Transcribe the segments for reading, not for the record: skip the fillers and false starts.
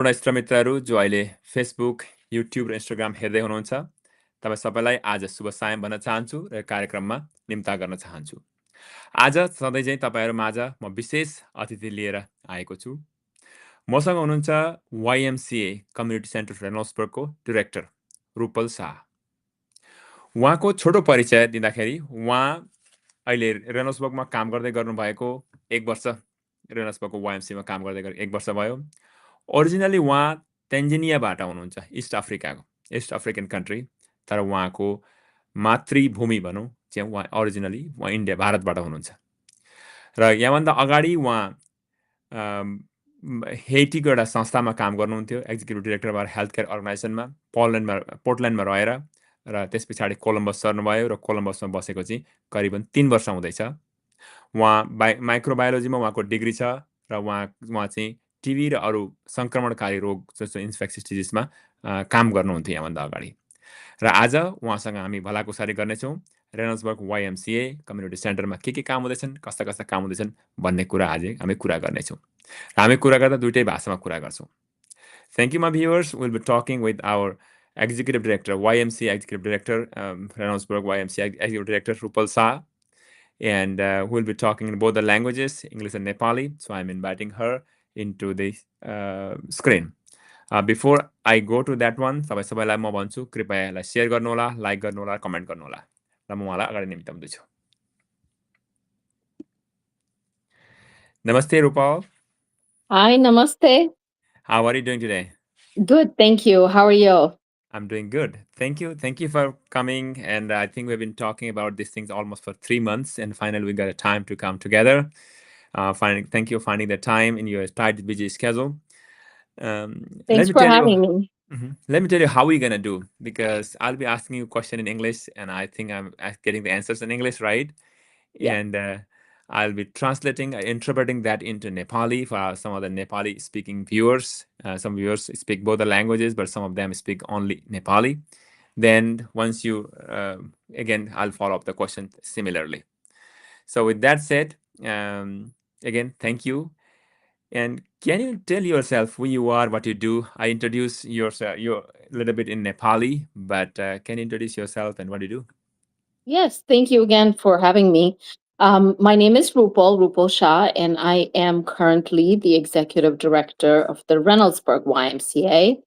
पूर्ण इष्टमित्रहरू जो अहिले फेसबुक, युट्युब र इन्स्टाग्राम हेर्दै हुनुहुन्छ, तपाईँ सबैलाई आज शुभ सायं भन्न चाहन्छु र कार्यक्रममा निम्ता गर्न चाहन्छु। आज सधैँ चाहिँ तपाईँहरू माझ म विशेष अतिथि लिएर आएको छु। मसँग हुनुहुन्छ YMCA कम्युनिटी सेन्टर रेनोल्ड्सबर्गको डिरेक्टर रूपल शाह। उहाँको छोटो परिचय दिँदाखेरि उहाँ अहिले रेनोल्ड्सबर्गमा काम गर्दै गर्नुभएको 1 वर्ष रेनोल्ड्सबर्गको YMCA मा काम गर्दै 1 वर्ष भयो। ओरिजिनली उहाँ टेन्जेनियाबाट हुनुहुन्छ, इस्ट अफ्रिकन कन्ट्री। तर उहाँको मातृभूमि भनौँ चाहिँ उहाँ ओरिजिनली इन्डिया भारतबाट हुनुहुन्छ। र यहाँभन्दा अगाडि उहाँ हेटीको एउटा संस्थामा काम गर्नुहुन्थ्यो, एक्जिक्युटिभ डिरेक्टर भएर हेल्थ केयर अर्गनाइजेसनमा पोर्टल्यान्डमा रहेर, र त्यस पछाडि कोलम्बस सर्नुभयो र कोलम्बसमा बसेको चाहिँ करिबन 3 वर्ष हुँदैछ। उहाँ माइक्रोबायोलोजीमा उहाँको डिग्री छ र उहाँ चाहिँ टिबी र अरू सङ्क्रमणकारी रोग जस्तो इन्फेक्सियस डिजिजमा काम गर्नुहुन्थ्यो यहाँभन्दा अगाडि। र आज उहाँसँग हामी भलाकुसारी गर्नेछौँ रेनोल्ड्सबर्ग YMCA कम्युनिटी सेन्टरमा के काम हुँदैछन्, कस्ता कस्ता काम हुँदैछन् भन्ने कुरा आज हामी कुरा गर्नेछौँ। र हामी कुरा गर्दा दुईटै भाषामा कुरा गर्छौँ। Thank you, my viewers. We'll be talking with our Executive Director, YMCA Executive Director, Reynoldsburg YMCA Executive Director, Rupal Shah. And we'll be talking in both the languages, English and Nepali. So I'm inviting her into the screen. Before I go to that one, तपाईँ सबैलाई म भन्छु कृपया यसलाई share गर्नुहोला, like गर्नुहोला, comment गर्नुहोला र म उहाँलाई अगाडि निम्ताउँदैछु। Namaste, Rupal. Hi, namaste. How are you doing today? Good, thank you. How are you? I'm doing good. Thank you. Thank you for coming. And I think we've been talking about these things almost for 3 months, and finally we got a time to come together. Thank you for finding the time in your tight, busy schedule. Thanks for having me. Let me tell you how we're gonna do, because I'll be asking you a question in English, and I think I'm getting the answers in English, right? Yeah. And I'll be translating, interpreting that into Nepali for some of the Nepali speaking viewers. Some viewers speak both the languages, but some of them speak only Nepali. Then once you, again, I'll follow up the question similarly. So with that said, again, thank you. And can you tell yourself who you are, what you do? I introduce yourself, a little bit in Nepali, but can you introduce yourself and what you do? Yes, thank you again for having me. My name is Rupal Shah, and I am currently the executive director of the Reynoldsburg YMCA.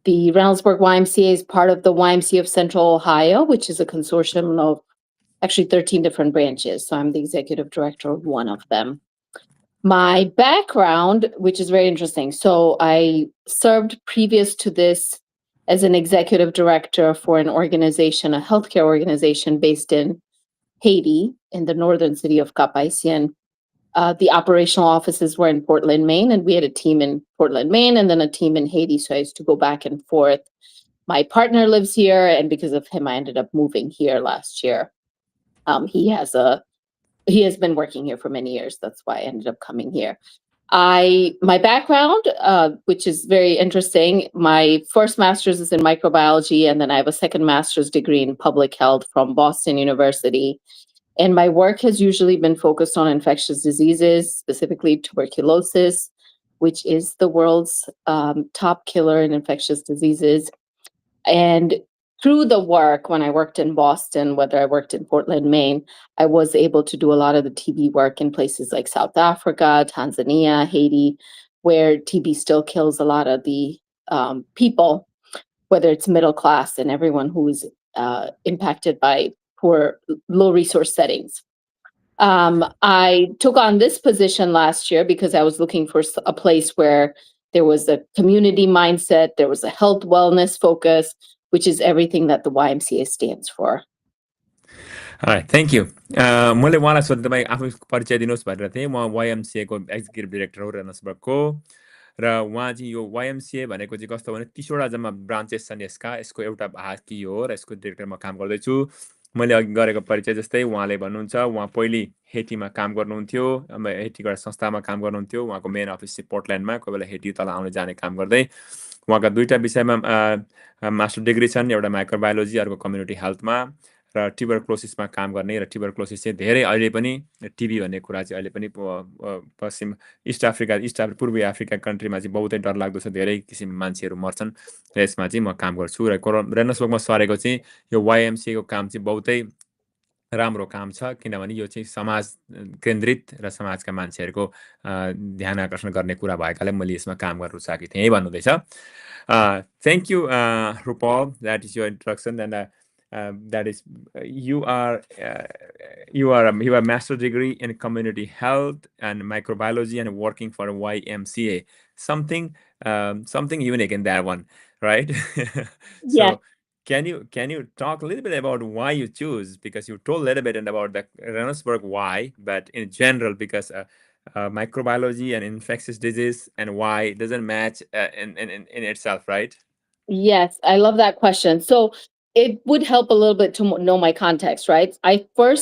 The Reynoldsburg YMCA is part of the YMCA of Central Ohio, which is a consortium of actually 13 different branches. So I'm the executive director of one of them. My background, which is very interesting. So I served previous to this as an executive director for an organization, a healthcare organization based in Haiti, in the northern city of Cap-Haïtien. The operational offices were in Portland, Maine, and we had a team in Portland, Maine, and then a team in Haiti. So I used to go back and forth. My partner lives here, and because of him, I ended up moving here last year. He has been working here for many years. That's why I ended up coming here. My background, which is very interesting, my first master's is in microbiology, and then I have a second master's degree in public health from Boston University. And my work has usually been focused on infectious diseases, specifically tuberculosis, which is the world's top killer in infectious diseases. And through the work, when I worked in Boston, whether I worked in Portland, Maine, I was able to do a lot of the TB work in places like South Africa, Tanzania, Haiti, where TB still kills a lot of the people, whether it's middle class and everyone who is impacted by poor, low resource settings. I took on this position last year because I was looking for a place where there was a community mindset, there was a health wellness focus, which is everything that the YMCA stands for. All right, thank you. मैले उहाँलाई सोध्दा तपाईँ आफू परिचय दिनुहोस् भनेर थिएँ। म YMCA को एक्जिक्युटिभ डिरेक्टर हो रेनोल्ड्सबर्गको, र उहाँ चाहिँ यो YMCA भनेको चाहिँ कस्तो भने 30वटा जम्मा ब्रान्चेस छन् यसको एउटा भाग कि हो, र यसको डिरेक्टरमा काम गर्दैछु। मैले अघि गरेको परिचय जस्तै उहाँले भन्नुहुन्छ, उहाँ पहिली हेटीमा काम गर्नुहुन्थ्यो, हेटीको एउटा संस्थामा काम गर्नुहुन्थ्यो। उहाँको मेन अफिस चाहिँ पोर्टल्यान्डमा, कोही बेला हेटी तल आउने जाने काम गर्दै। उहाँका दुईवटा विषयमा मास्टर डिग्री छन्, एउटा माइक्रोबायोलोजी, अर्को कम्युनिटी हेल्थमा। र ट्युबरक्लोसिसमा काम गर्ने र ट्युबरक्लोसिस चाहिँ धेरै अहिले पनि टिबी भन्ने कुरा चाहिँ अहिले पनि पश्चिम पूर्वी अफ्रिका कन्ट्रीमा चाहिँ बहुतै डरलाग्दो छ, धेरै किसिम मान्छेहरू मर्छन् र यसमा चाहिँ म काम गर्छु र रेनल्ड्सबर्गमा सरेको चाहिँ यो YMCA को काम चाहिँ बहुतै राम्रो काम छ, किनभने यो चाहिँ समाज केन्द्रित र समाजका मान्छेहरूको ध्यान आकर्षण गर्ने कुरा भएकाले मैले यसमा काम गर्न रुचाएको थिएँ भन्नुहुँदैछ। Thank you, Rupal. That is your introduction, and that is you are you have a master's degree in community health and microbiology and working for YMCA. Something unique in that one, right? Yes. So can you talk a little bit about why you choose? Because you told a little bit about the Reynoldsburg why, but in general, because microbiology and infectious disease and why doesn't match in itself, right? Yes, I love that question. So it would help a little bit to know my context, right? After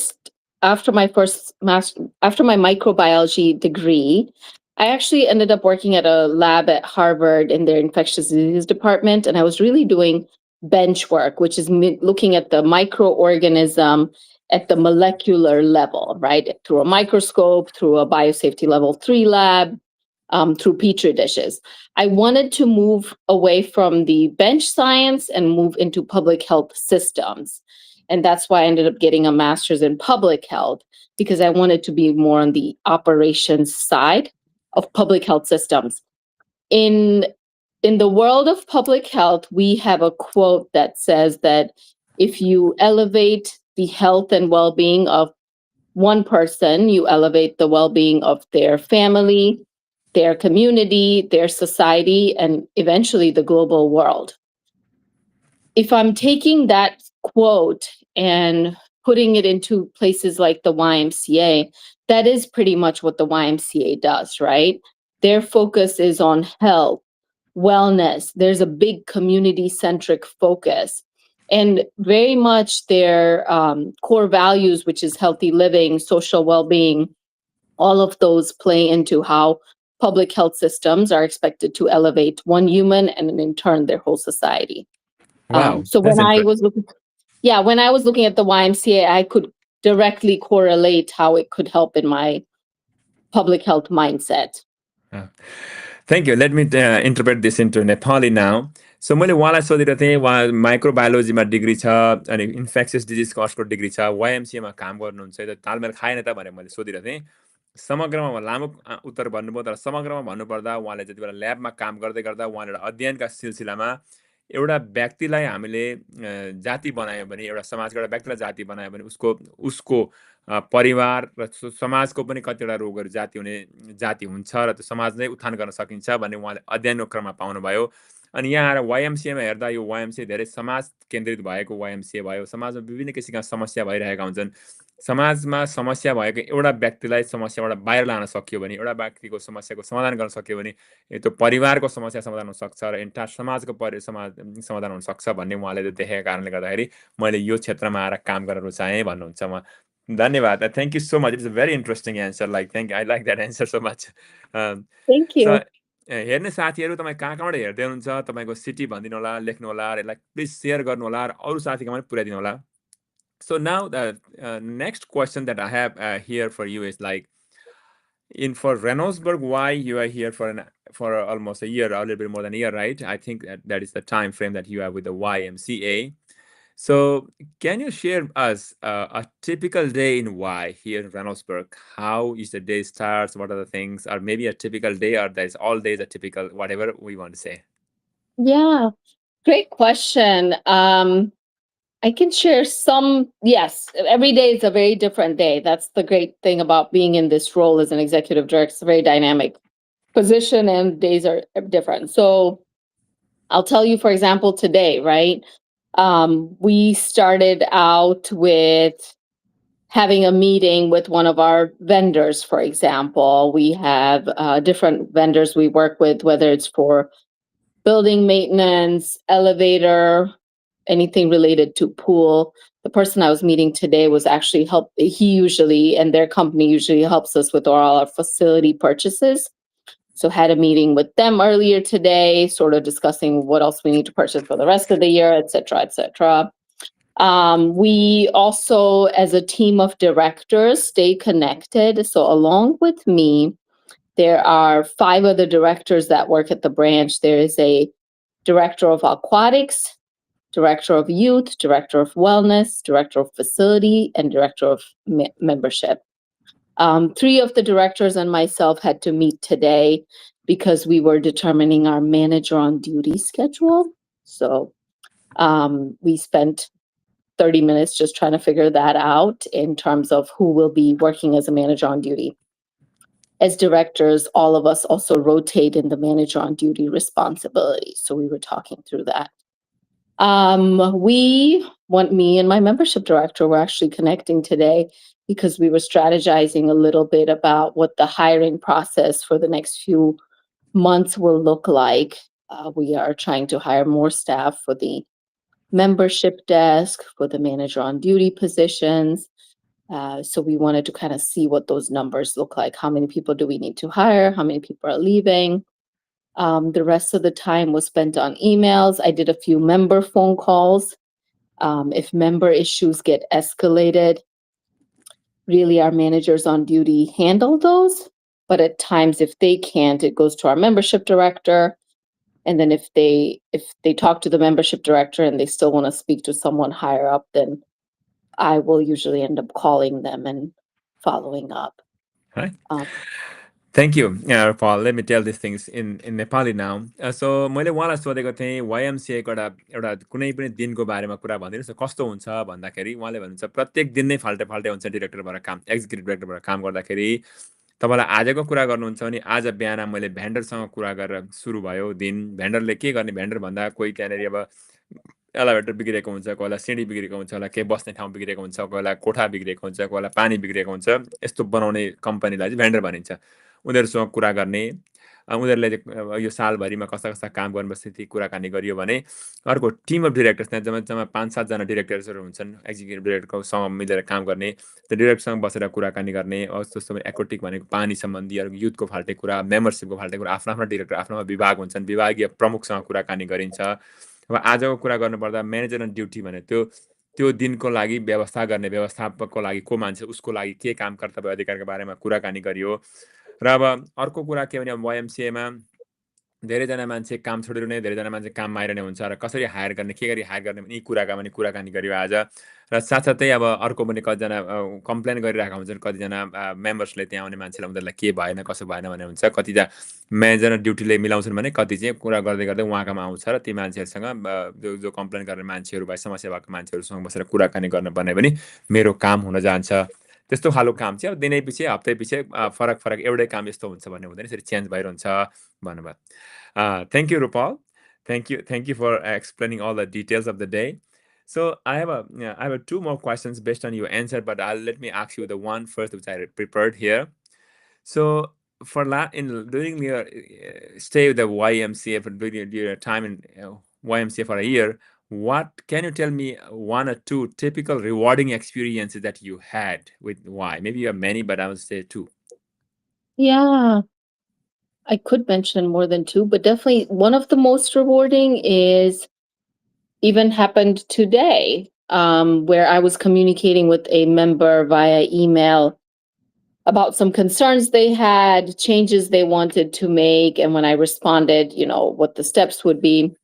my microbiology degree, I actually ended up working at a lab at Harvard in their infectious disease department, and I was really doing bench work, which is looking at the microorganism at the molecular level, right? Through a microscope, through a biosafety level 3 lab, through petri dishes. I wanted to move away from the bench science and move into public health systems. And that's why I ended up getting a master's in public health, because I wanted to be more on the operations side of public health systems. In the world of public health, we have a quote that says that if you elevate the health and well-being of one person, you elevate the well-being of their family, their community, their society, and eventually the global world. If I'm taking that quote and putting it into places like the YMCA, that is pretty much what the YMCA does, right? Their focus is on health, wellness. There's a big community-centric focus. And very much their core values, which is healthy living, social well-being, all of those play into how public health systems are expected to elevate one human and in turn their whole society. Wow, So that's when I interesting. was looking at the YMCA, I could directly correlate how it could help in my public health mindset. Thank you. Let me interpret this into Nepali now. So मैले उहाँलाई सोधेको थिएँ, उहाँ माइक्रोबायोलोजीमा degree छ अनि infectious डिजिजको अर्को degree छ, YMCAमा काम गर्नुहुन्छ, त तालमेल खाएन त भनेर मैले सोधिरहेको थिएँ। समग्रमा लामो उत्तर भन्नुभयो, तर समग्रमा भन्नुपर्दा उहाँले जति बेला ल्याबमा काम गर्दै गर्दा उहाँले अध्ययनका सिलसिलामा एउटा व्यक्तिलाई हामीले जाति बनायो भने, एउटा समाजको एउटा व्यक्तिलाई जाति बनायो भने उसको परिवार र समाजको पनि कतिवटा रोगहरू जाति हुन्छ र त्यो समाज नै उत्थान गर्न सकिन्छ भन्ने उहाँले अध्ययनको क्रममा पाउनुभयो। अनि यहाँ आएर YMCAमा हेर्दा यो YMCA धेरै समाज केन्द्रित भएको YMCA भयो। समाजमा विभिन्न किसिमका समस्या भइरहेका हुन्छन्। समाजमा समस्या भएको एउटा व्यक्तिलाई समस्याबाट बाहिर लान सकियो भने, एउटा व्यक्तिको समस्याको समाधान गर्न सक्यो भने त्यो परिवारको समस्या समाधान हुन सक्छ र एन्टायर समाजको समाधान हुन सक्छ भन्ने उहाँले देखेका कारणले गर्दाखेरि मैले यो क्षेत्रमा आएर काम गर्न रुचाएँ भन्नुहुन्छ उहाँ। धन्यवाद. Thank you so much. It's a very interesting answer. I like that answer so much. Thank you. So, हेर्ने साथीहरू तपाईँ कहाँबाट हेर्दै हुनुहुन्छ, तपाईँको सिटी भनिदिनु होला, लेख्नु होला, यसलाई प्लिज सेयर गर्नु होला र अरू साथीकोमा पनि पुर्याइदिनु होला. So now the next question that I have here for you is for Reynoldsburg, why you are here for almost a year, a little bit more than a year, right? I think that is the time frame that you have with the YMCA. So can you share us a typical day in Y here in Reynoldsburg? How is the day starts? What are the things? Or maybe a typical day, or there's all days a typical, whatever we want to say. Yeah, great question. I can share some. Yes, every day is a very different day. That's the great thing about being in this role as an executive director. It's a very dynamic position and days are different. So I'll tell you, for example, today, right? We started out with having a meeting with one of our vendors, for example. We have different vendors we work with, whether it's for building maintenance, elevator, anything related to pool. The person I was meeting today was actually and their company usually helps us with all our facility purchases. So had a meeting with them earlier today, sort of discussing what else we need to purchase for the rest of the year, et cetera, et cetera. We also, as a team of directors, stay connected. So along with me, there are 5 other directors that work at the branch. There is a director of aquatics, director of youth, director of wellness, director of facility, and director of membership. 3 of the directors and myself had to meet today because we were determining our manager on duty schedule. So we spent 30 minutes just trying to figure that out in terms of who will be working as a manager on duty. As directors, all of us also rotate in the manager on duty responsibility. So we were talking through that. Me and my membership director were actually connecting today because we were strategizing a little bit about what the hiring process for the next few months will look like. We are trying to hire more staff for the membership desk, for the manager on duty positions. So we wanted to kind of see what those numbers look like. How many people do we need to hire? How many people are leaving? The rest of the time was spent on emails. I did a few member phone calls. If member issues get escalated, really our managers on duty handle those. But at times, if they can't, it goes to our membership director. And then if they talk to the membership director and they still want to speak to someone higher up, then I will usually end up calling them and following up. Right. Um, Thank you, Paul. Let me tell these things in Nepali now. So मैले उहाँलाई सोधेको थिएँ YMCA को एउटा कुनै पनि दिनको बारेमा कुरा भनिदिनुहोस् कस्तो हुन्छ भन्दाखेरि उहाँले भन्नुहुन्छ प्रत्येक दिन नै फाल्टे फाल्टे हुन्छ डिरेक्टर भएर काम एक्जिक्युटिभ डिरेक्टर भएर काम गर्दाखेरि तपाईँलाई आजको कुरा गर्नुहुन्छ भने आज बिहान मैले भेन्डरसँग कुरा गरेर सुरु भयो दिन भेन्डरले के गर्ने भेन्डर भन्दा कोही त्यहाँनिर अब एलिभेटर बिग्रेको हुन्छ कोहीलाई सिँढी बिग्रेको हुन्छ होला केही बस्ने ठाउँ बिग्रेको हुन्छ कोहीलाई कोठा बिग्रेको हुन्छ कोहीलाई पानी बिग्रेको हुन्छ यस्तो बनाउने कम्पनीलाई चाहिँ भेन्डर भनिन्छ उनीहरूसँग कुरा गर्ने उनीहरूले यो सालभरिमा कस्ता कस्ता काम गर्नुपर्छ ती कुराकानी गरियो भने अर्को टिम अफ डिरेक्टर्स त्यहाँ जम्मा जम्मा 5-7 जना डिरेक्टर्सहरू हुन्छन् एक्जिक्युटिभ डिरेक्टरसँग मिलेर काम गर्ने त्यो डिरेक्टरसँग बसेर कुराकानी गर्ने जस्तो एक्वाटिक भनेको पानी सम्बन्धी युथको फाल्टे कुरा मेम्बरसिपको फाल्टे कुरा आफ्नो आफ्नो डिरेक्टर आफ्नो विभाग हुन्छन् विभागीय प्रमुखसँग कुराकानी गरिन्छ अब आजको कुरा गर्नुपर्दा म्यानेजर अन ड्युटी भने त्यो दिनको लागि व्यवस्था गर्ने व्यवस्थापकको लागि को मान्छे उसको लागि के काम कर्तव्य अधिकारको बारेमा कुराकानी गरियो र अब अर्को कुरा के भने YMCA मा धेरैजना मान्छे काम छोडिरहने धेरैजना मान्छे काम आइरहने हुन्छ र कसरी हायर गर्ने के गरी हायर गर्ने यी कुराका पनि कुराकानी गरियो आज र साथसाथै अब अर्को पनि कतिजना कम्प्लेन गरिरहेका हुन्छन् कतिजना मेम्बर्सले त्यहाँ आउने मान्छेलाई उनीहरूलाई के भएन कसो भएन भन्ने हुन्छ कतिजना म्यानेजर ड्युटीले मिलाउँछन् भने कति चाहिँ कुरा गर्दै गर्दै उहाँकोमा आउँछ र ती मान्छेहरूसँग जो कम्प्लेन गर्ने मान्छेहरू भए समस्या भएको मान्छेहरूसँग बसेर कुराकानी गर्नुपर्ने पनि मेरो काम हुन जान्छ त्यस्तो खालको काम चाहिँ अब दिनै पछि हप्तै पछि फरक फरक एउटै काम यस्तो हुन्छ भन्ने हुँदैन यसरी चेन्ज भइरहन्छ भन्नुभयो Thank you, Rupal. Thank you for explaining all the details of the day. So I have 2 more questions based on your answer, but let me ask you the one first, which I prepared here. So during your stay with the YMCA, during your time in YMCA for a year, what can you tell me 1 or 2 typical rewarding experiences that you had with Y? Maybe you have many, but I would say 2. Yeah, I could mention more than 2, but definitely one of the most rewarding is even happened today, where I was communicating with a member via email about some concerns they had, changes they wanted to make, and when I responded, what the steps would be,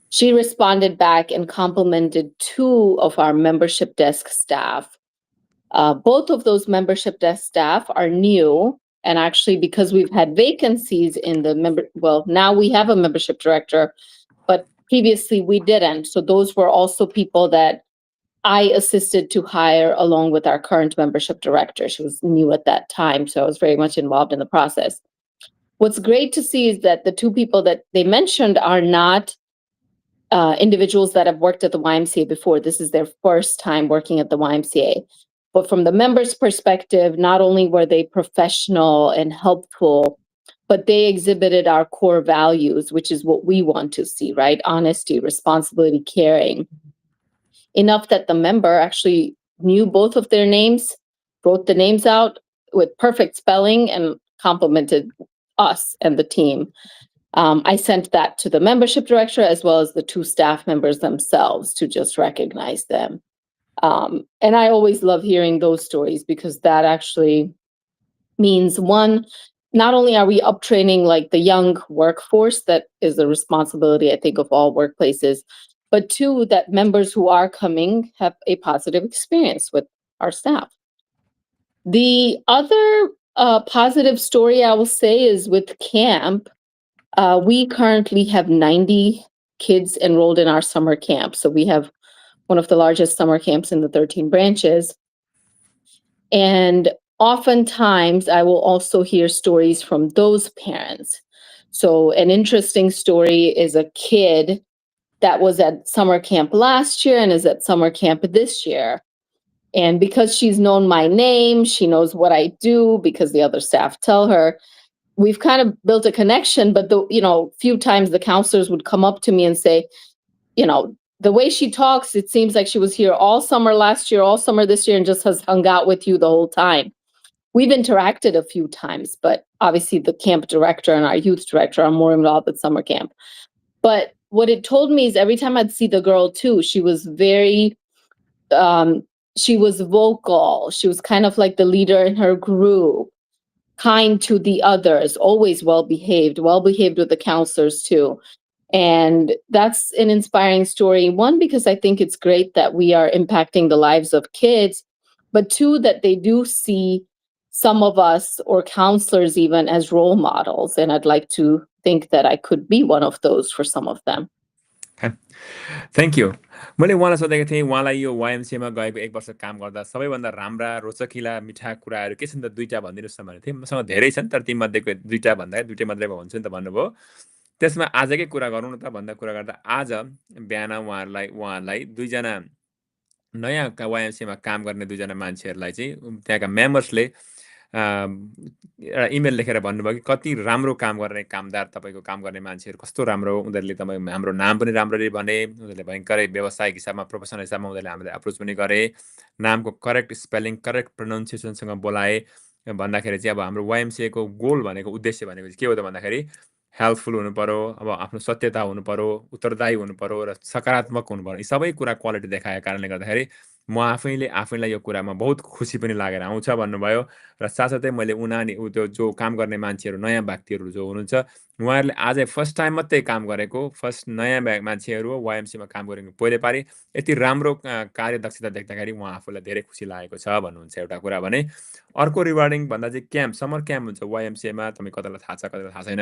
she responded back and complimented 2 of our membership desk staff. Both of those membership desk staff are new. And actually, because we've had vacancies in the now we have a membership director, but previously we didn't. So those were also people that I assisted to hire along with our current membership director. She was new at that time, so I was very much involved in the process. What's great to see is that the 2 people that they mentioned are not individuals that have worked at the YMCA before. This is their first time working at the YMCA. But from the members' perspective, not only were they professional and helpful, but they exhibited our core values, which is what we want to see, right? Honesty, responsibility, caring. Enough that the member actually knew both of their names, wrote the names out with perfect spelling, and complimented us and the team. I sent that to the membership director as well as the two staff members themselves to just recognize them. And I always love hearing those stories because that actually means one, not only are we uptraining like the young workforce, that is the responsibility, I think, of all workplaces, but two, that members who are coming have a positive experience with our staff. The other positive story I will say is with camp. We currently have 90 kids enrolled in our summer camp. So we have one of the largest summer camps in the 13 branches. And oftentimes I will also hear stories from those parents. So an interesting story is a kid that was at summer camp last year and is at summer camp this year. And because she's known my name, she knows what I do because the other staff tell her. We've kind of built a connection, but few times the counselors would come up to me and say, the way she talks, it seems like she was here all summer last year, all summer this year, and just has hung out with you the whole time. We've interacted a few times, but obviously the camp director and our youth director are more involved with summer camp. But what it told me is every time I'd see the girl too, she was she was vocal. She was kind of like the leader in her group, kind to the others, always well behaved with the counselors too. And that's an inspiring story. One, because I think it's great that we are impacting the lives of kids, but two, that they do see some of us or counselors even as role models. And I'd like to think that I could be one of those for some of them. Thank you मैले उहाँलाई सोधेको थिएँ उहाँलाई यो वाइएमसिएमा गएको 1 वर्ष काम गर्दा सबैभन्दा राम्रा रोचकिला मिठा कुराहरू के छन् त दुईटा भनिदिनुहोस् न भनेको थिएँ मसँग धेरै छन् तर तीमध्येको दुईटा भन्दा दुईटै मात्रै भन्छु नि त भन्नुभयो त्यसमा आजकै कुरा गरौँ न त भन्दा कुरा गर्दा आज बिहान उहाँहरूलाई दुईजना नयाँ वाइएमसिएमा काम गर्ने दुईजना मान्छेहरूलाई चाहिँ त्यहाँका मेम्बर्सले एउटा इमेल लेखेर भन्नुभयो कि कति राम्रो काम गर्ने कामदार तपाईँको काम गर्ने मान्छेहरू कस्तो राम्रो उनीहरूले तपाईँ हाम्रो नाम पनि राम्ररी भने उनीहरूले भयङ्करै व्यावसायिक हिसाबमा प्रोफेसनल हिसाबमा उनीहरूले हामीलाई अप्रोच पनि गरे नामको करेक्ट स्पेलिङ करेक्ट प्रोनाउन्सिएसनसँग बोलाए भन्दाखेरि चाहिँ अब हाम्रो वाइएमसिएको गोल भनेको उद्देश्य भनेको चाहिँ के हो त भन्दाखेरि हेल्पफुल हुनु पर्यो अब आफ्नो सत्यता हुनु पर्यो उत्तरदायी हुनु पर्यो र सकारात्मक हुनु पर्यो यी सबै कुरा क्वालिटी देखाएको कारणले गर्दाखेरि म आफैलाई यो कुरामा बहुत खुसी पनि लागेर आउँछ भन्नुभयो र साथसाथै मैले त्यो जो काम गर्ने मान्छेहरू नयाँ व्यक्तिहरू जो हुनुहुन्छ उहाँहरूले आजै फर्स्ट टाइम मात्रै काम गरेको फर्स्ट नयाँ मान्छेहरू हो वाइएमसीमा काम गरेको पहिले पारि यति राम्रो कार्यदक्षता देख्दाखेरि उहाँ आफूलाई धेरै खुसी लागेको छ भन्नुहुन्छ एउटा कुरा भने अर्को रिवार्डिङ भन्दा चाहिँ क्याम्प समर क्याम्प हुन्छ वाइएमसीएमा तपाईँ कतिलाई थाहा छ कतिलाई थाहा छैन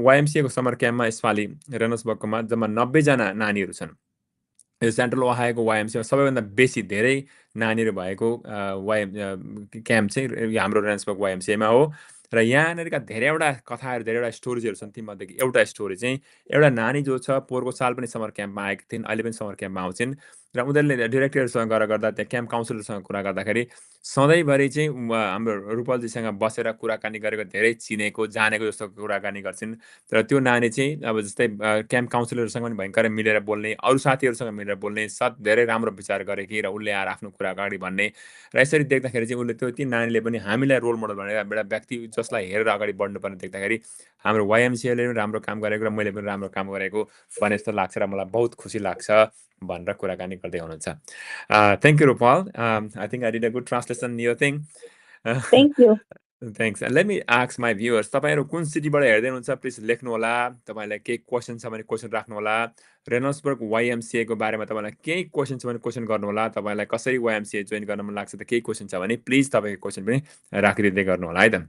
वाइएमसीएको समर क्याम्पमा यसपालि रेनल्ड्सबर्गमा जम्मा 90 जना नानीहरू छन् यो सेन्ट्रल ओहायोको वाइएमसीमा सबैभन्दा बेसी धेरै नानीहरू भएको क्याम्प चाहिँ हाम्रो रेनल्ड्सबर्ग वाइएमसीमा हो र यहाँनिरका धेरैवटा कथाहरू धेरैवटा स्टोरिजहरू छन् तीमध्येको एउटा स्टोरी चाहिँ एउटा नानी जो छ पोहोरको साल पनि समर क्याम्पमा आएकी थिइन् अहिले पनि समर क्याम्पमा आउँछिन् र उनीहरूले डिरेक्टरसँग गर्दा त्यहाँ क्याम्प काउन्सिलरसँग कुरा गर्दाखेरि सधैँभरि चाहिँ हाम्रो रूपलजीसँग बसेर कुराकानी गरेको धेरै चिनेको जानेको जस्तो कुराकानी गर्छिन् तर त्यो नानी चाहिँ अब जस्तै क्याम्प काउन्सिलरसँग पनि भयङ्करै मिलेर बोल्ने अरू साथीहरूसँग मिलेर बोल्ने धेरै राम्रो विचार गरेकी र उसले आएर आफ्नो कुरा अगाडि भन्ने र यसरी देख्दाखेरि चाहिँ उसले त्यो नानीले पनि हामीलाई रोल मोडल भनेर एउटा व्यक्ति जसलाई हेरेर अगाडि बढ्नुपर्ने देख्दाखेरि हाम्रो वाइएमसिएले पनि राम्रो काम गरेको र मैले पनि राम्रो काम गरेको भने जस्तो लाग्छ र मलाई बहुत खुसी लाग्छ भनेर कुराकानी गर्दै हुनुहुन्छ thank you Rupal I think I did a good translation yo thing Thank you. Thanks let me ask my viewers तपाईँहरू कुन सिटीबाट हेर्दै हुनुहुन्छ प्लिज लेख्नु होला तपाईँलाई केही क्वेसन छ भने क्वेसन राख्नु होला रेनल्ड्सबर्ग वाइएमसिएको बारेमा तपाईँलाई केही क्वेसन छ भने क्वेसन गर्नु होला तपाईँलाई कसरी वाइएमसिए जोइन गर्न मन लाग्छ त केही क्वेसन छ भने प्लिज तपाईँको क्वेसन पनि राखिदिँदै गर्नु होला है त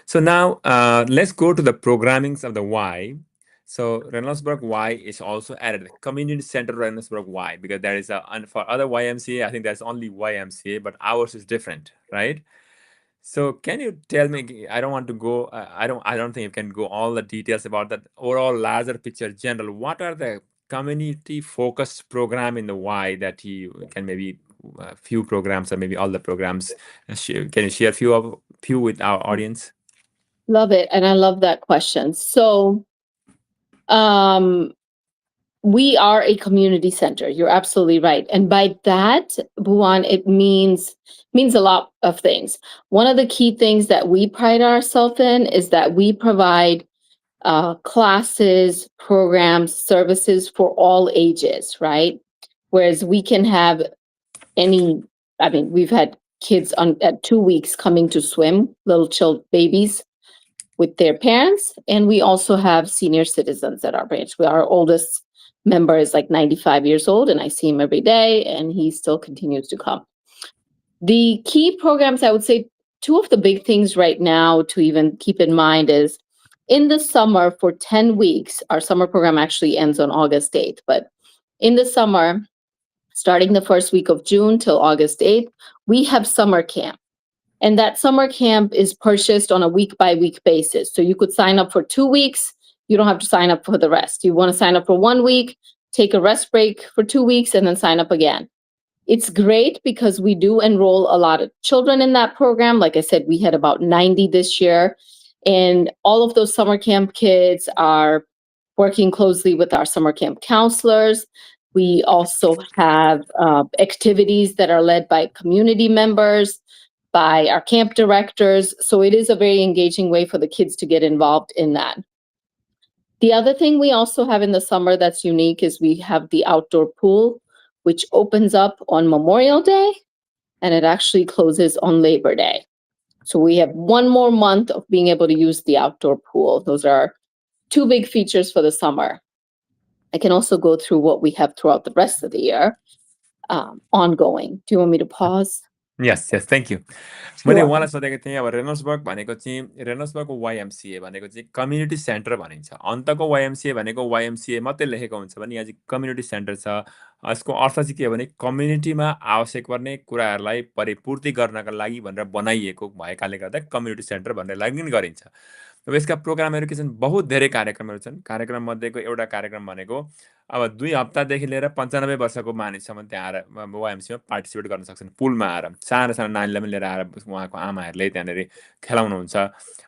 So now let's go to the programmings of the Y. So Reynoldsburg Y is also added. Community Center Reynoldsburg Y, because there is for other YMCA, I think there's only YMCA, but ours is different, right? So can you tell me? I don't want to go. I don't think you can go all the details about that overall larger picture. General, what are the community focused program in the Y that you can maybe a few programs or maybe all the programs? Can you share a few with our audience? Love it. And I love that question. So we are a community center. You're absolutely right. And by that, Bhuwan, it means a lot of things. One of the key things that we pride ourselves in is that we provide classes, programs, services for all ages, right? Whereas we can have we've had kids at 2 weeks coming to swim, little babies with their parents, and we also have senior citizens at our branch. Our oldest member is like 95 years old, and I see him every day, and he still continues to come. The key programs, I would say, two of the big things right now to even keep in mind is in the summer for 10 weeks, our summer program actually ends on August 8th, but in the summer, starting the first week of June till August 8th, we have summer camp. And that summer camp is purchased on a week by week basis. So you could sign up for 2 weeks. You don't have to sign up for the rest. You want to sign up for 1 week, take a rest break for 2 weeks, and then sign up again. It's great because we do enroll a lot of children in that program. Like I said, we had about 90 this year. And all of those summer camp kids are working closely with our summer camp counselors. We also have activities that are led by community members, by our camp directors. So it is a very engaging way for the kids to get involved in that. The other thing we also have in the summer that's unique is we have the outdoor pool, which opens up on Memorial Day, and it actually closes on Labor Day. So we have 1 more month of being able to use the outdoor pool. Those are 2 big features for the summer. I can also go through what we have throughout the rest of the year, ongoing. Do you want me to pause? Yes, thank you. मैले उहाँलाई सोधेको थिएँ अब रेनोल्ड्सबर्ग भनेको चाहिँ रेनोल्ड्सबर्गको YMCA भनेको चाहिँ community centre भनिन्छ। अन्तको YMCA भनेको YMCA मात्रै लेखेको हुन्छ भने यहाँ चाहिँ कम्युनिटी सेन्टर छ। यसको अर्थ चाहिँ के हो भने कम्युनिटीमा आवश्यक पर्ने कुराहरूलाई परिपूर्ति गर्नका लागि भनेर बनाइएको भएकाले गर्दा कम्युनिटी सेन्टर भनेर लागि पनि गरिन्छ। अब यसका प्रोग्रामहरू के छन्, बहुत धेरै कार्यक्रमहरू छन्। कार्यक्रम मध्येको एउटा कार्यक्रम भनेको अब 2 हप्तादेखि लिएर 95 वर्षको मानिससम्म त्यहाँ आएर YMCA मा पार्टिसिपेट गर्न सक्छन्। पुलमा आएर साना नानीलाई पनि लिएर आएर उहाँको आमाहरूले त्यहाँनिर खेलाउनुहुन्छ।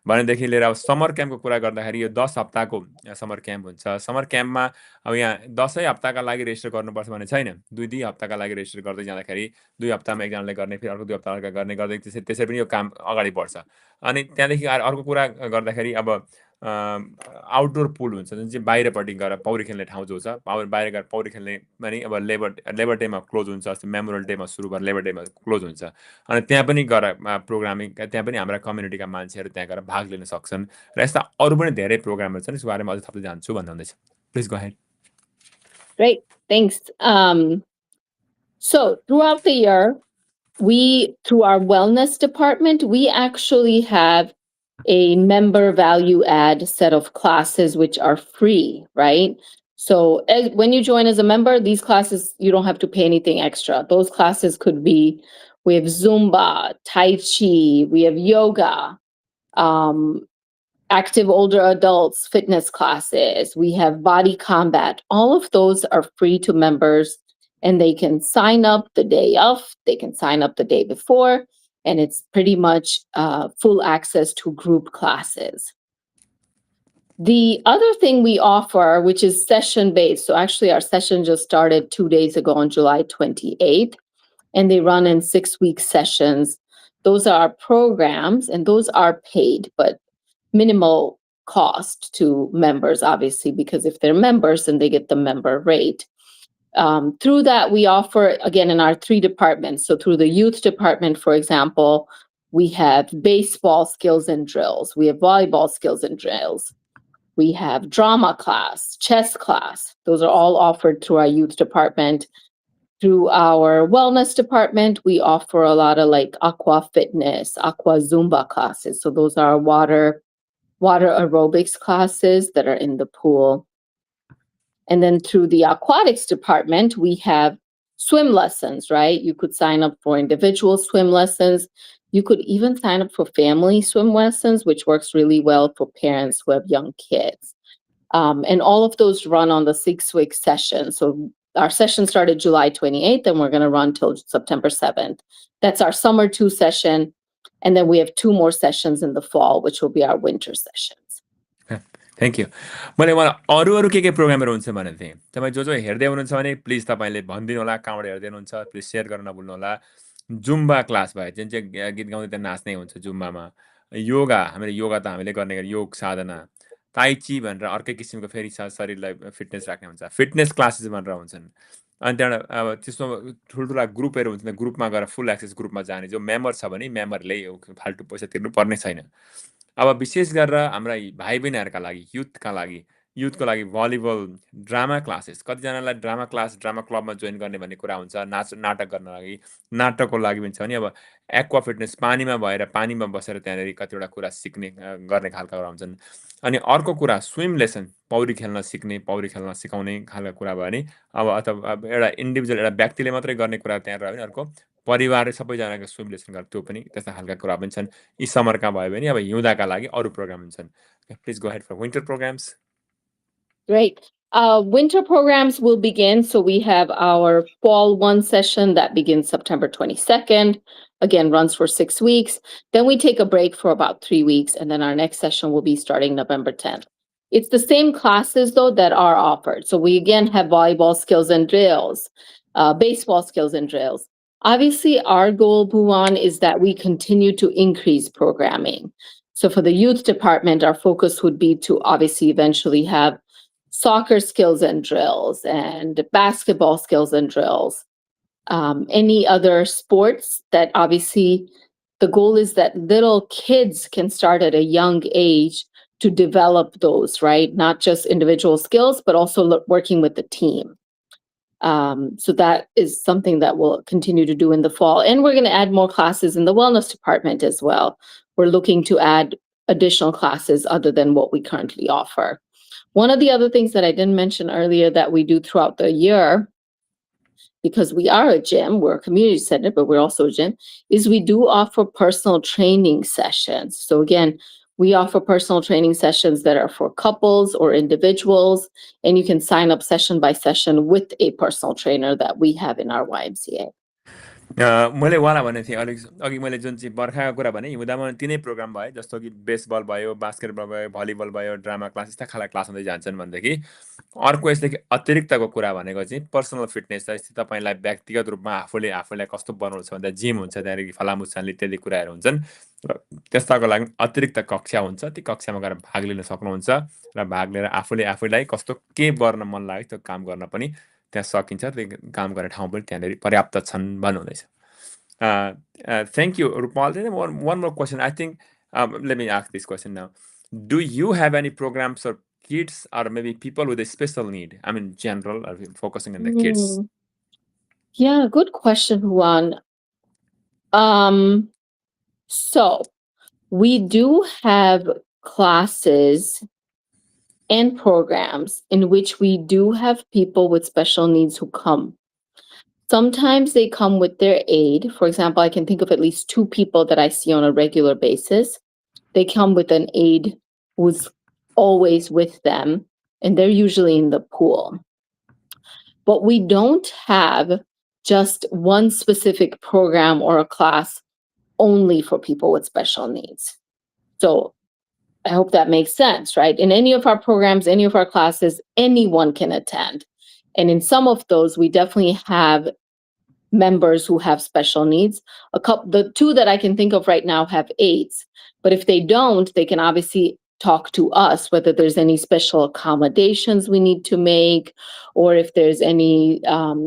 भनेदेखि लिएर अब समर क्याम्पको कुरा गर्दाखेरि यो 10 हप्ताको समर क्याम्प हुन्छ। समर क्याम्पमा अब यहाँ 10 हप्ताका लागि रेजिस्टर गर्नुपर्छ भन्ने छैन। 2 हप्ताका लागि रेजिस्टर गर्दै जाँदाखेरि 2 हप्तामा एकजनाले गर्ने, फेरि अर्को 2 हप्ता गर्ने गर्दै त्यसरी पनि यो काम अगाडि बढ्छ। अनि त्यहाँदेखि अर्को कुरा गर्दाखेरि अब आउटडोर पुल हुन्छ जुन चाहिँ बाहिरपट्टि गएर पौडी खेल्ने ठाउँ जो छ, बाहिर गएर पौडी खेल्ने पनि अब लेबर डेमा क्लोज हुन्छ, मेमोरियल डेमा सुरु भएर लेबर डेमा क्लोज हुन्छ। अनि त्यहाँ पनि गएर प्रोग्रामिङ, त्यहाँ पनि हाम्रा कम्युनिटीका मान्छेहरू त्यहाँ गएर भाग लिन सक्छन्। र यस्ता अरू पनि धेरै प्रोग्रामहरू छन्, यसको बारेमा अझ थप्दै जान्छु भन्दै हुँदैछ। Please go ahead. Great, thanks. So throughout the year, through our wellness department, we actually have a member value add set of classes which are free, right? So when you join as a member, these classes, you don't have to pay anything extra. Those classes could be, we have Zumba, Tai Chi, we have yoga, active older adults fitness classes, we have body combat. All of those are free to members, and they can sign up the day of, they can sign up the day before, and it's pretty much full access to group classes. The other thing we offer, which is session-based, so actually our session just started 2 days ago on July 28th, and they run in 6-week sessions. Those are programs, and those are paid, but minimal cost to members, obviously, because if they're members, then they get the member rate. Through that, we offer, again, in our 3 departments. So through the youth department, for example, we have baseball skills and drills. We have volleyball skills and drills. We have drama class, chess class. Those are all offered through our youth department. Through our wellness department, we offer a lot of like aqua fitness, aqua Zumba classes. So those are water aerobics classes that are in the pool. And then through the aquatics department, we have swim lessons, right? You could sign up for individual swim lessons. You could even sign up for family swim lessons, which works really well for parents who have young kids. And all of those run on the 6-week session. So our session started July 28th, and we're going to run till September 7th. That's our summer 2 session. And then we have 2 more sessions in the fall, which will be our winter sessions. Thank you. मैले उहाँलाई अरू के प्रोग्रामहरू हुन्छ भनेको थिएँ। तपाईँ जो हेर्दै हुनुहुन्छ भने प्लिज तपाईँले भनिदिनु होला, कहाँबाट हेर्दै हुनुहुन्छ प्लिज सेयर गर्न नभुल्नु होला। जुम्बा क्लास भयो, जुन चाहिँ गीत गाउँदै त्यहाँ नाच्नै हुन्छ जुम्बामा। योगा, हामीले योगा त हामीले गर्ने योग साधना। ताइची भनेर अर्कै किसिमको फेरि शरीरलाई फिटनेस राख्ने हुन्छ, फिटनेस क्लासेस भनेर हुन्छन्। अनि त्यहाँबाट अब त्यसमा ठुल्ठुला ग्रुपहरू हुन्छन्, ग्रुपमा गएर फुल एक्सेस ग्रुपमा जाने जो मेम्बर छ भने मेम्बरले फाल्टु पैसा तिर्नु पर्ने छैन। अब विशेष गरेर हाम्रा भाइ बहिनीहरूका लागि युथको लागि भलिबल, ड्रामा क्लासेस, कतिजनालाई ड्रामा क्लास, ड्रामा क्लबमा जोइन गर्ने भन्ने कुरा हुन्छ, नाटक गर्न लागि, नाटकको लागि पनि छ भने अब एक्वा फिटनेस पानीमा भएर पानीमा बसेर त्यहाँनिर कतिवटा कुरा सिक्ने गर्ने खालका कुरा हुन्छन्। अनि अर्को कुरा स्विम लेसन, पौडी खेल्न सिक्ने, पौडी खेल्न सिकाउने खालका कुरा भयो भने अब अथवा अब एउटा इन्डिभिजुअल एउटा व्यक्तिले मात्रै गर्ने कुरा त्यहाँ रह्यो भने अर्को परिवार सबैजनाको स्विम लेसन गर्छ, त्यो पनि त्यस्ता खालका कुरा पनि छन्। यी समरका भयो भने अब हिउँदाका लागि अरू प्रोग्राम हुन्छन्। Please go ahead for winter programs. Great. Winter programs will begin. So we have our fall 1 session that begins September 22nd, again, runs for 6 weeks. Then we take a break for about 3 weeks, and then our next session will be starting November 10th. It's the same classes, though, that are offered. So we again have volleyball skills and drills, baseball skills and drills. Obviously, our goal, Bhuvan, is that we continue to increase programming. So for the youth department, our focus would be to obviously eventually have soccer skills and drills and basketball skills and drills. Any other sports that obviously the goal is that little kids can start at a young age to develop those, right? Not just individual skills, but also working with the team. So that is something that we'll continue to do in the fall. And we're going to add more classes in the wellness department as well. We're looking to add additional classes other than what we currently offer. One of the other things that I didn't mention earlier that we do throughout the year, because we are a gym, we're a community center, but we're also a gym, is we do offer personal training sessions. So again, we offer personal training sessions that are for couples or individuals, and you can sign up session by session with a personal trainer that we have in our YMCA. मैले उहाँलाई भनेको थिएँ अघि मैले जुन चाहिँ बर्खाको कुरा भने हिउँदामा तिनै प्रोग्राम भयो, जस्तो कि बेसबल भयो, बास्केटबल भयो, भलिबल भयो, ड्रामा क्लास, यस्ता खालका क्लास हुँदै जान्छन् भनेदेखि अर्को यसदेखि अतिरिक्तको कुरा भनेको चाहिँ पर्सनल फिटनेस चाहिँ तपाईँलाई व्यक्तिगत रूपमा आफूलाई कस्तो बनाउनु छ भन्दा जिम हुन्छ, त्यहाँदेखि फलामुच्छानले इत्यादि कुराहरू हुन्छन् र त्यस्ताको लागि अतिरिक्त कक्षा हुन्छ। ती कक्षामा गएर भाग लिन सक्नुहुन्छ र भाग लिएर आफूलाई कस्तो के गर्न मन लाग्यो त्यो काम गर्न पनि त्यहाँ सकिन्छ। त्यो काम गर्ने ठाउँ पनि त्यहाँनिर पर्याप्त छन् भन्नुहुँदैछ। Thank you, Rupal. Then one more question. I think, let me ask this question now. Do you have any programs for kids or maybe people with a special need? I mean, general, or focusing on the kids? Yeah, good question, Juan. So we do have classes and programs in which we do have people with special needs who come. Sometimes they come with their aid. For example, I can think of at least 2 people that I see on a regular basis. They come with an aide who's always with them, and they're usually in the pool. But we don't have just one specific program or a class only for people with special needs. So I hope that makes sense, right? In any of our programs, any of our classes, anyone can attend. And in some of those, we definitely have members who have special needs. The 2 that I can think of right now have aides, but if they don't, they can obviously talk to us, whether there's any special accommodations we need to make, or if there's any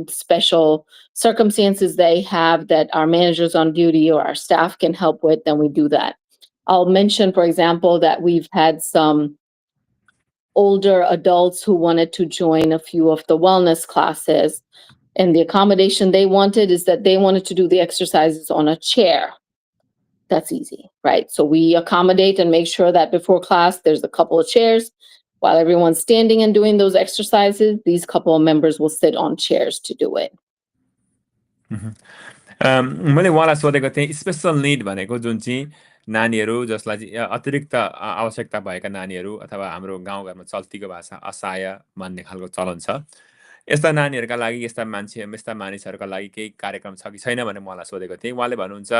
special circumstances they have that our managers on duty or our staff can help with, then we do that. I'll mention, for example, that we've had some older adults who wanted to join a few of the wellness classes. And the accommodation they wanted is that they wanted to do the exercises on a chair. That's easy, right? So we accommodate and make sure that before class, there's a couple of chairs. While everyone's standing and doing those exercises, these couple of members will sit on chairs to do it. मैले उहाँलाई सोधेको थिएँ special need भनेको जुन चाहिँ नानीहरू जसलाई चाहिँ अतिरिक्त आवश्यकता भएका नानीहरू अथवा हाम्रो गाउँघरमा चल्तीको भाषा असहाय भन्ने खालको चलन छ, यस्ता नानीहरूका लागि यस्ता मानिसहरूका लागि केही कार्यक्रम छ कि छैन भने उहाँलाई सोधेको थिएँ। उहाँले भन्नुहुन्छ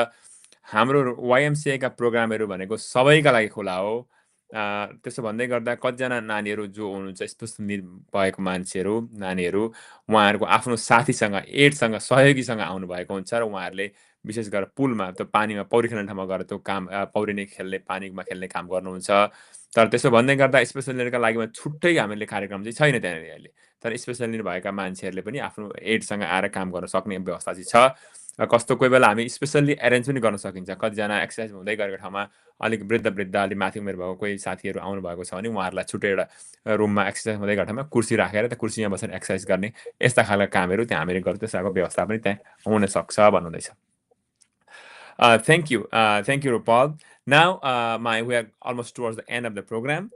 हाम्रो YMCA का प्रोग्रामहरू भनेको सबैका लागि खुला हो। त्यसो भन्दै गर्दा कतिजना नानीहरू जो हुनुहुन्छ स्पेसल निड भएको नानीहरू उहाँहरूको आफ्नो साथीसँग एडसँग सहयोगीसँग आउनुभएको हुन्छ र उहाँहरूले विशेष गरेर पुलमा त्यो पानीमा पौडी खेल्ने ठाउँमा गएर त्यो काम पौडिने खेल्ने पानीमा खेल्ने काम गर्नुहुन्छ। तर त्यसो भन्दै गर्दा स्पेसल निडका लागि छुट्टै हामीले कार्यक्रम चाहिँ छैन त्यहाँनिर अहिले। तर स्पेसल निड भएका मान्छेहरूले पनि आफ्नो एडसँग आएर काम गर्न सक्ने व्यवस्था चाहिँ छ। कस्तो कोही बेला हामी स्पेसल्ली एरेन्ज पनि गर्न सकिन्छ। कतिजना एक्सर्साइज हुँदै गरेको ठाउँमा अलिक वृद्ध अलिक माथि उमेर भएको कोही साथीहरू आउनुभएको छ भने उहाँहरूलाई छुट्टै एउटा रुममा एक्सर्साइज हुँदै गरेको ठाउँमा कुर्सी राखेर त्यो कुर्सीमा बसेर एक्सर्साइज गर्ने यस्ता खालका कामहरू त्यहाँ हामीले गर्छौँ। त्यसको व्यवस्था पनि त्यहाँ हुनसक्छ भन्नुहुँदैछ। Thank you, Rupal. Now, we are almost towards the end of the program.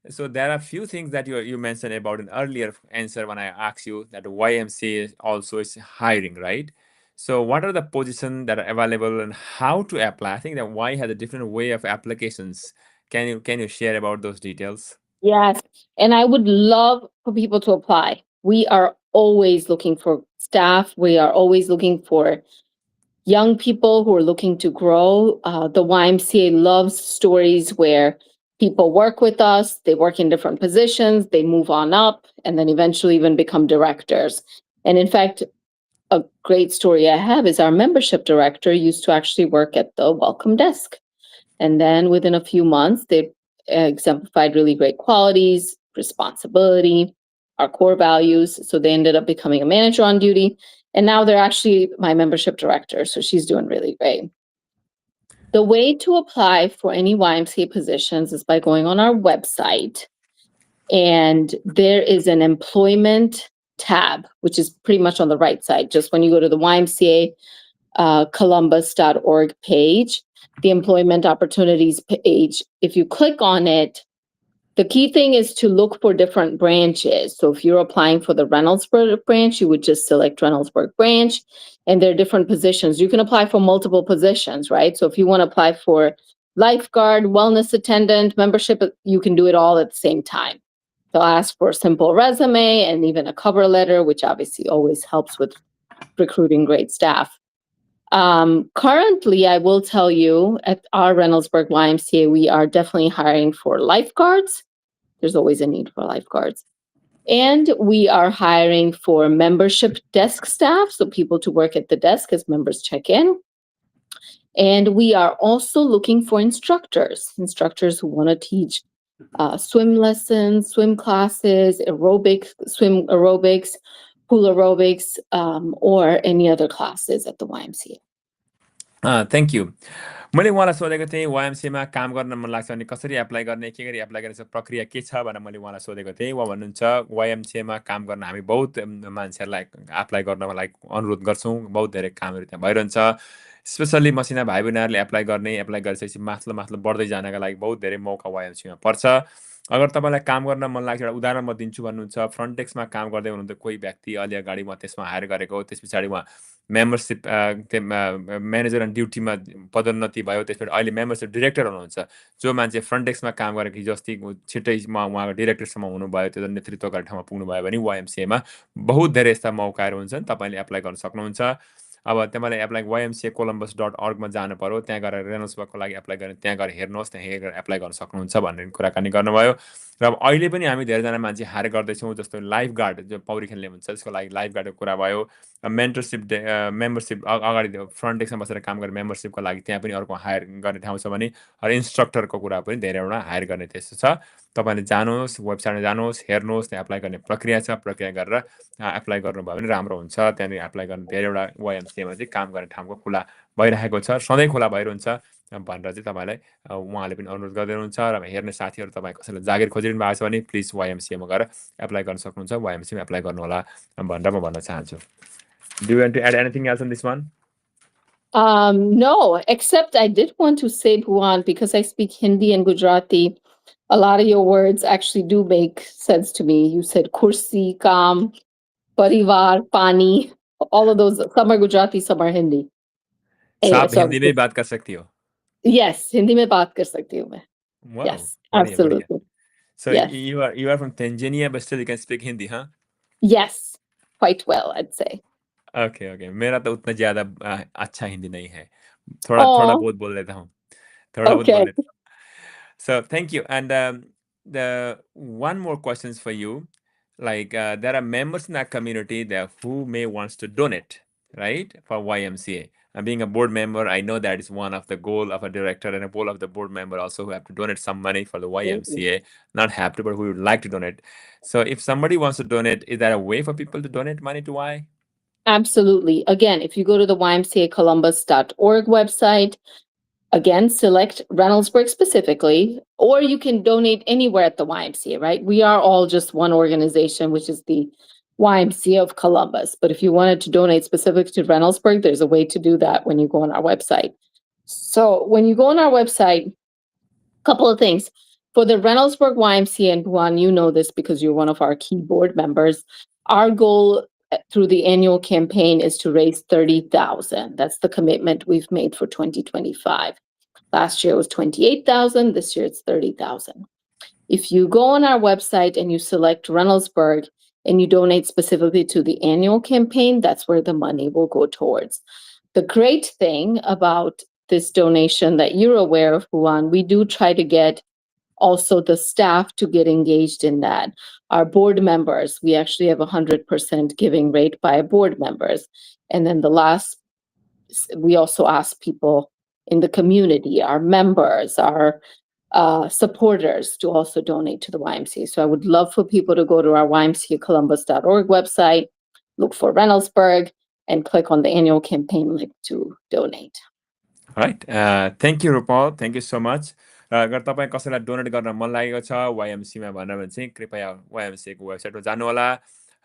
So there are a few things that you mentioned about an earlier answer when I asked you that YMCA also is hiring, right? So what are the positions that are available and how to apply? I think that Y has a different way of applications. Can you share about those details? Yes. And I would love for people to apply. We are always looking for staff. We are always looking for young people who are looking to grow. The YMCA loves stories where people work with us, they work in different positions, they move on up, and then eventually even become directors. And in fact, a great story I have is our membership director used to actually work at the welcome desk. And then within a few months, they exemplified really great qualities, responsibility, our core values. So they ended up becoming a manager on duty. And now they're actually my membership director. So she's doing really great. The way to apply for any YMCA positions is by going on our website. And there is an employment tab, which is pretty much on the right side. Just when you go to the YMCA Columbus.org page, the employment opportunities page, if you click on it, the key thing is to look for different branches. So if you're applying for the Reynoldsburg branch, you would just select Reynoldsburg branch, and there are different positions. You can apply for multiple positions, right? So if you want to apply for lifeguard, wellness attendant, membership, you can do it all at the same time. They'll ask for a simple resume and even a cover letter, which obviously always helps with recruiting great staff. Currently, I will tell you at our Reynoldsburg YMCA, we are definitely hiring for lifeguards. There's always a need for lifeguards. And we are hiring for membership desk staff, so people to work at the desk as members check in. And we are also looking for instructors who want to teach swim lessons, swim classes, swim aerobics, pool aerobics, or any other classes at the YMCA. Thank you. मैले उहाँलाई सोधेको थिएँ YMCAमा काम गर्न मन लाग्छ भने कसरी एप्लाई गर्ने, के गरी एप्लाई गर्ने प्रक्रिया के छ भनेर मैले उहाँलाई सोधेको थिएँ। उहाँ भन्नुहुन्छ YMCAमा काम गर्न हामी बहुत मान्छेहरूलाई एप्लाई गर्नको लागि अनुरोध गर्छौँ। बहुत धेरै कामहरू त्यहाँ भइरहन्छ। स्पेसल्ली मसिना भाइ बहिनीहरूले एप्लाई गरिसकेपछि माथि बढ्दै जानका लागि बहुत धेरै मौका YMCAमा पर्छ। अगर तपाईँलाई काम गर्न मन लाग्छ, एउटा उदाहरण म दिन्छु भन्नुहुन्छ, फ्रन्ट डेस्कमा काम गर्दै हुनुहुन्थ्यो कोही व्यक्ति, अलि अगाडि म त्यसमा हायर गरेको, त्यस पछाडि उहाँ मेम्बरसिप म्यानेजर एन्ड ड्युटीमा पदोन्नति भयो, त्यसपछि अहिले मेम्बरसिप डिरेक्टर हुनुहुन्छ। जो मान्छे फ्रन्ट डेस्कमा काम गरेको हिजो अस्ति छिट्टैमा उहाँको डिरेक्टरसम्म हुनुभयो, त्यो नेतृत्व गर्ने ठाउँमा पुग्नुभयो भने YMCAमा बहुत धेरै यस्ता मौकाहरू हुन्छन्, तपाईँले एप्लाई गर्न सक्नुहुन्छ। अब तपाईँलाई एप्लाई YMCA.Columbus.org जानु पर्यो, त्यहाँ गएर रेनल्ड्सबर्गको लागि एप्लाई गर्ने, त्यहाँ गएर हेर्नुहोस्, त्यहाँ हेरेर एप्लाई गर्न सक्नुहुन्छ भन्ने कुराकानी गर्नुभयो। र अब अहिले पनि हामी धेरैजना मान्छे हायर गर्दैछौँ, जस्तो लाइफ गार्ड जो पौडी खेल्ने हुन्छ त्यसको लागि लाइफ गार्डको कुरा भयो। मेम्बरसिप अगाडि फ्रन्ट डेस्कमा बसेर काम गर्ने मेम्बरसिपको लागि त्यहाँ पनि अर्को हायर गर्ने ठाउँ छ भने, इन्स्ट्रक्टरको कुरा पनि धेरैवटा हायर गर्ने त्यस्तो छ। तपाईँले जानुहोस्, वेबसाइटमा जानुहोस्, हेर्नुहोस्, त्यहाँ एप्लाई गर्ने प्रक्रिया छ, प्रक्रिया गरेर एप्लाई गर्नुभयो भने राम्रो हुन्छ। त्यहाँनिर एप्लाई गर्ने धेरैवटा YMCAमा चाहिँ काम गर्ने ठाउँको खुला भइरहेको छ, सधैँ खुला भइरहन्छ भनेर चाहिँ तपाईँलाई उहाँले पनि अनुरोध गर्दै हुनुहुन्छ। र हेर्ने साथीहरू तपाईँ कसैलाई जागिर खोजिरहनु भएको छ भने प्लिज YMCAमा गएर एप्लाई गर्न सक्नुहुन्छ, YMCAमा एप्लाई गर्नु होला भनेर म भन्न चाहन्छु। Do you want to add anything else on this one? No, except I did want to say, Bhuvan, because I speak Hindi and Gujarati, a lot of your words actually do make sense to me. You said kursi, kam, parivar, pani, all of those. Some are Gujarati, some are Hindi. Anyway, आप हिंदी में बात कर सकती हो? Yes, Hindi में बात कर सकती हूँ मैं. Wow, yes, बढ़िया, absolutely. बढ़िया. So yes. you are from Tanzania, but still you can speak Hindi, huh? Yes, quite well, I'd say. Okay. मेरा तो उतना ज़्यादा अच्छा हिंदी नहीं है. थोड़ा बहुत बोल लेता हूँ. थोड़ा बहुत बोल लेता हूँ. So thank you. And the one more questions for you. Like there are members in that community that who may wants to donate, right, for YMCA. Being a board member, I know that is one of the goal of a director and a goal of the board member also, who have to donate some money for the YMCA. Not have to, but who would like to donate. So if somebody wants to donate, is there a way for people to donate money to Y? Absolutely. Again, if you go to the YMCAColumbus.org website, again, select Reynoldsburg specifically, or you can donate anywhere at the YMCA, right? We are all just one organization, which is the YMCA of Columbus. But if you wanted to donate specific to Reynoldsburg, there's a way to do that when you go on our website. So when you go on our website, a couple of things. For the Reynoldsburg YMCA, and Juan, you know this because you're one of our key board members, our goal through the annual campaign is to raise 30,000. That's the commitment we've made for 2025. Last year it was 28,000. This year it's 30,000. If you go on our website and you select Reynoldsburg and you donate specifically to the annual campaign, that's where the money will go towards. The great thing about this donation that you're aware of, Juan, we do try to get also the staff to get engaged in that. Our board members, we actually have 100% giving rate by board members. And then the last, we also ask people in the community, our members, our supporters to also donate to the YMCA. So I would love for people to go to our YMCAColumbus.org website, look for Reynoldsburg, and click on the annual campaign link to donate. All right. Thank you, Rupal. Thank you so much. अगर तपाईँ कसैलाई donate गर्न मन लागेको छ YMCA मा भनेर भने चाहिँ कृपया YMCA को वेबसाइटमा जानुहोला।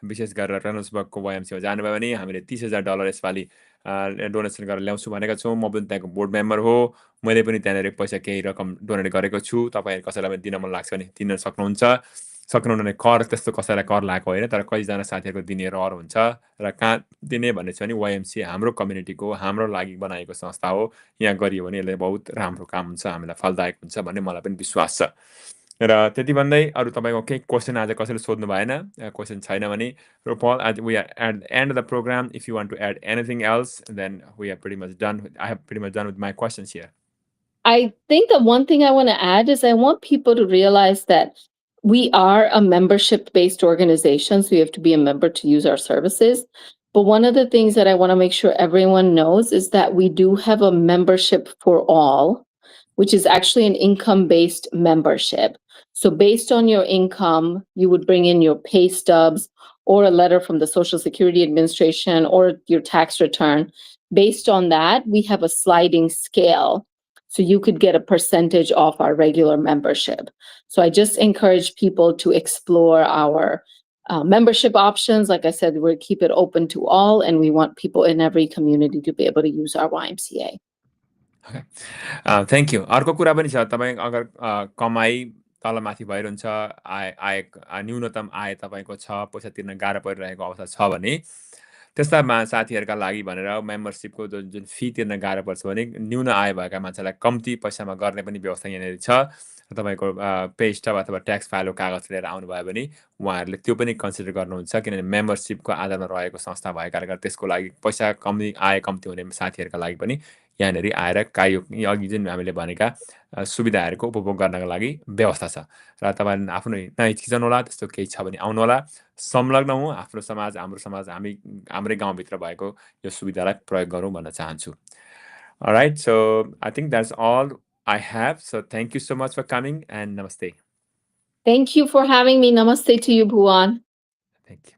विशेष गरेर रेनल्ड्सबर्गको YMCA जानुभयो भने हामीले $30,000 यसपालि डोनेसन गरेर ल्याउँछु भनेका छौँ। म पनि त्यहाँको बोर्ड मेम्बर हो। मैले पनि त्यहाँनिर पैसा केही रकम डोनेट गरेको छु। तपाईँ कसैलाई पनि दिन मन लाग्छ भने दिन सक्नुहुन्छ। सक्नुहुने कर त्यस्तो कसैलाई कर लागेको होइन, तर कतिजना साथीहरूको दिने रहर हुन्छ र कहाँ दिने भन्ने छ भने YMCA हाम्रो कम्युनिटीको हाम्रो लागि बनाएको संस्था हो। यहाँ गरियो भने यसले बहुत राम्रो काम हुन्छ, हामीलाई फलदायक हुन्छ भन्ने मलाई पनि विश्वास छ। र त्यति भन्दै अरू तपाईँको केही क्वेसन आज कसैले सोध्नु भएन, क्वेसन छैन भने Paul, we are at the end of the program. If you want to add anything else, then we are pretty much done. I have pretty much done with my questions here. I think the one thing I want to add is I want people to realize that we are a membership-based organization, so you have to be a member to use our services. But one of the things that I want to make sure everyone knows is that we do have a membership for all, which is actually an income-based membership. So based on your income, you would bring in your pay stubs or a letter from the Social Security Administration or your tax return. Based on that, we have a sliding scale. So you could get a percentage off our regular membership. So I just encourage people to explore our membership options. Like I said, we keep it open to all, and we want people in every community to be able to use our YMCA. Okay. Thank you. अर्को कुरा पनि छ, तपाईँ अगर कमाई तलमाथि भइरहन्छ, न्यूनतम आय तपाईँको छ, पैसा तिर्न गाह्रो परिरहेको अवस्था छ भने त्यस्ता साथीहरूका लागि भनेर मेम्बरसिपको जुन फी तिर्न गाह्रो पर्छ भने न्यून आय भएका मान्छेलाई कम्ती पैसामा गर्ने पनि व्यवस्था यहाँनिर छ। तपाईँको पे स्टब अथवा ट्याक्स फाइलको कागज लिएर आउनुभयो भने उहाँहरूले त्यो पनि कन्सिडर गर्नुहुन्छ, किनभने मेम्बरसिपको आधारमा रहेको संस्था भएकाले गर्दा त्यसको लागि पैसा कम्ती आय कम्ती हुने साथीहरूका लागि पनि यहाँनिर आएर अघि जुन हामीले भनेका सुविधाहरूको उपभोग गर्नको लागि व्यवस्था छ। र तपाईँ आफ्नो नहिचकिचाउनुहोला, त्यस्तो केही छ भने आउनुहोला, संलग्न हौँ, हाम्रो समाज हाम्रै गाउँभित्र भएको यो सुविधालाई प्रयोग गरौँ भन्न चाहन्छु। Alright, so I think that's all I have. So thank you so much for coming and namaste. Thank you for having me. Namaste to you, Bhuwan. Thank you.